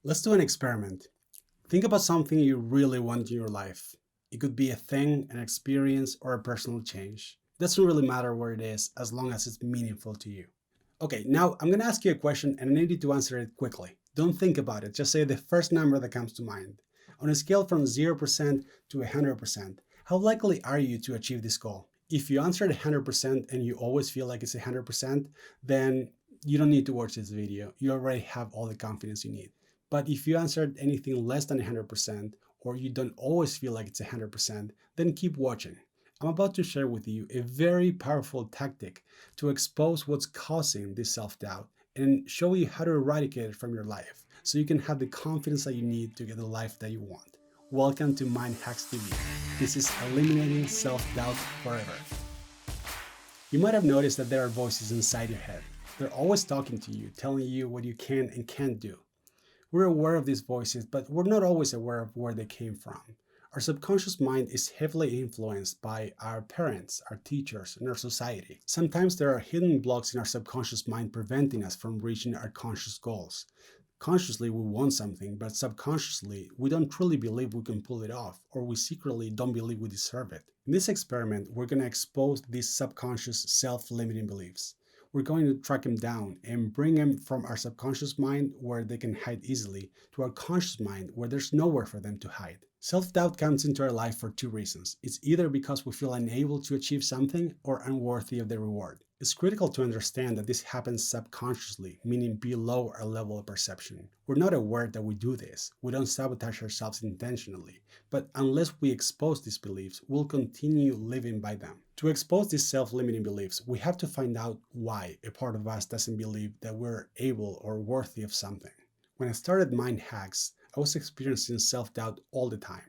Let's do an experiment. Think about something you really want in your life. It could be a thing, an experience, or a personal change. It doesn't really matter where it is as long as it's meaningful to you. Okay, now I'm going to ask you a question and I need you to answer it quickly. Don't think about it, just say the first number that comes to mind. On a scale from 0% to 100%, how likely are you to achieve this goal? If you answered 100% and you always feel like it's 100%, then you don't need to watch this video. You already have all the confidence you need. But if you answered anything less than 100%, or you don't always feel like it's 100%, then keep watching. I'm about to share with you a very powerful tactic to expose what's causing this self-doubt and show you how to eradicate it from your life so you can have the confidence that you need to get the life that you want. Welcome to Mind Hacks TV. This is eliminating self-doubt forever. You might have noticed that there are voices inside your head. They're always talking to you, telling you what you can and can't do. We're aware of these voices, but we're not always aware of where they came from. Our subconscious mind is heavily influenced by our parents, our teachers, and our society. Sometimes there are hidden blocks in our subconscious mind preventing us from reaching our conscious goals. Consciously, we want something, but subconsciously, we don't truly believe we can pull it off, or we secretly don't believe we deserve it. In this experiment, we're going to expose these subconscious self-limiting beliefs. We're going to track them down and bring them from our subconscious mind where they can hide easily to our conscious mind where there's nowhere for them to hide. Self-doubt comes into our life for two reasons. It's either because we feel unable to achieve something or unworthy of the reward. It's critical to understand that this happens subconsciously, meaning below our level of perception. We're not aware that we do this. We don't sabotage ourselves intentionally. But unless we expose these beliefs, we'll continue living by them. To expose these self-limiting beliefs, we have to find out why a part of us doesn't believe that we're able or worthy of something. When I started Mind Hacks, I was experiencing self-doubt all the time.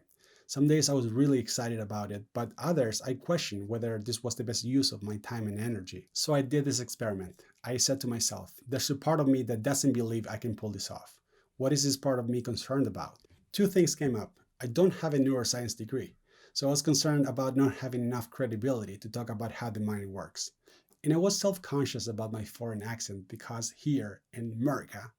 Some days I was really excited about it, but others I questioned whether this was the best use of my time and energy. So I did this experiment. I said to myself, there's a part of me that doesn't believe I can pull this off. What is this part of me concerned about? Two things came up. I don't have a neuroscience degree, so I was concerned about not having enough credibility to talk about how the mind works. And I was self-conscious about my foreign accent because here in America,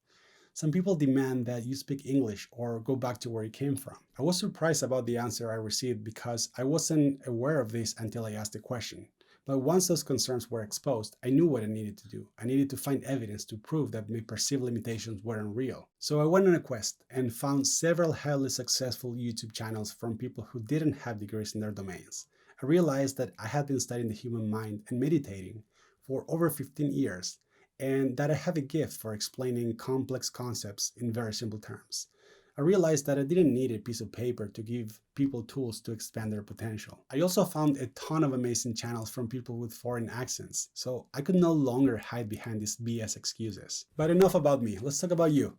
some people demand that you speak English or go back to where you came from. I was surprised about the answer I received because I wasn't aware of this until I asked the question. But once those concerns were exposed, I knew what I needed to do. I needed to find evidence to prove that my perceived limitations weren't real. So I went on a quest and found several highly successful YouTube channels from people who didn't have degrees in their domains. I realized that I had been studying the human mind and meditating for over 15 years, and that I have a gift for explaining complex concepts in very simple terms. I realized that I didn't need a piece of paper to give people tools to expand their potential. I also found a ton of amazing channels from people with foreign accents, so I could no longer hide behind these BS excuses. But enough about me, let's talk about you.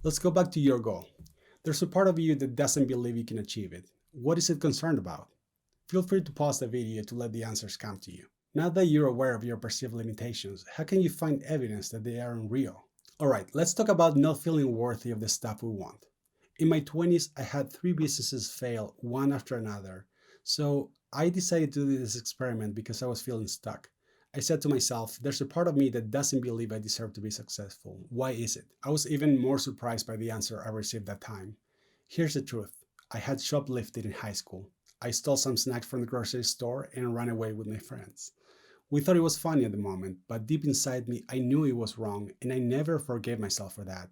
Let's go back to your goal. There's a part of you that doesn't believe you can achieve it. What is it concerned about? Feel free to pause the video to let the answers come to you. Now that you're aware of your perceived limitations, how can you find evidence that they aren't real? Alright, let's talk about not feeling worthy of the stuff we want. In my 20s, I had 3 businesses fail one after another, so I decided to do this experiment because I was feeling stuck. I said to myself, there's a part of me that doesn't believe I deserve to be successful. Why is it? I was even more surprised by the answer I received that time. Here's the truth. I had shoplifted in high school. I stole some snacks from the grocery store and ran away with my friends. We thought it was funny at the moment, but deep inside me, I knew it was wrong, and I never forgave myself for that.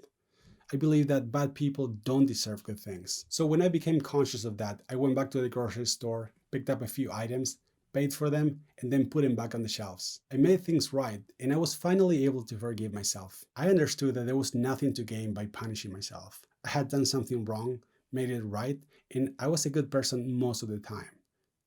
I believe that bad people don't deserve good things. So when I became conscious of that, I went back to the grocery store, picked up a few items, paid for them, and then put them back on the shelves. I made things right, and I was finally able to forgive myself. I understood that there was nothing to gain by punishing myself. I had done something wrong, made it right, and I was a good person most of the time.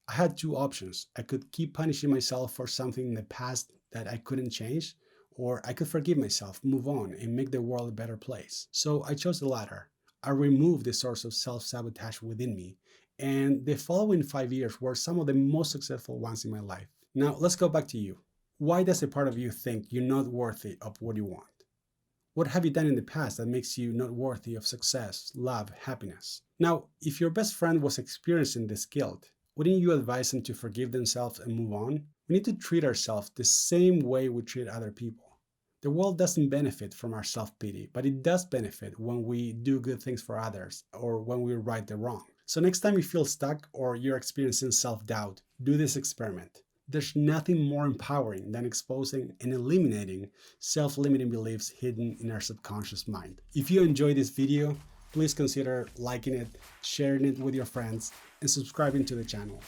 I had two options. I could keep punishing myself for something in the past that I couldn't change, or I could forgive myself, move on, and make the world a better place. So I chose the latter. I removed the source of self-sabotage within me, and the following 5 years were some of the most successful ones in my life. Now let's go back to you. Why does a part of you think you're not worthy of what you want? What have you done in the past that makes you not worthy of success, love, happiness? Now, if your best friend was experiencing this guilt, wouldn't you advise them to forgive themselves and move on? We need to treat ourselves the same way we treat other people. The world doesn't benefit from our self-pity, but it does benefit when we do good things for others or when we right the wrong. So next time you feel stuck or you're experiencing self-doubt, do this experiment. There's nothing more empowering than exposing and eliminating self-limiting beliefs hidden in our subconscious mind. If you enjoyed this video, please consider liking it, sharing it with your friends, and subscribing to the channel.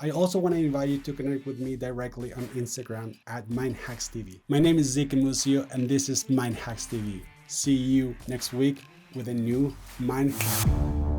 I also want to invite you to connect with me directly on Instagram at MindHacksTV. My name is Zeke CAMUSIO, and this is MindHacksTV. See you next week with a new Mind Hack.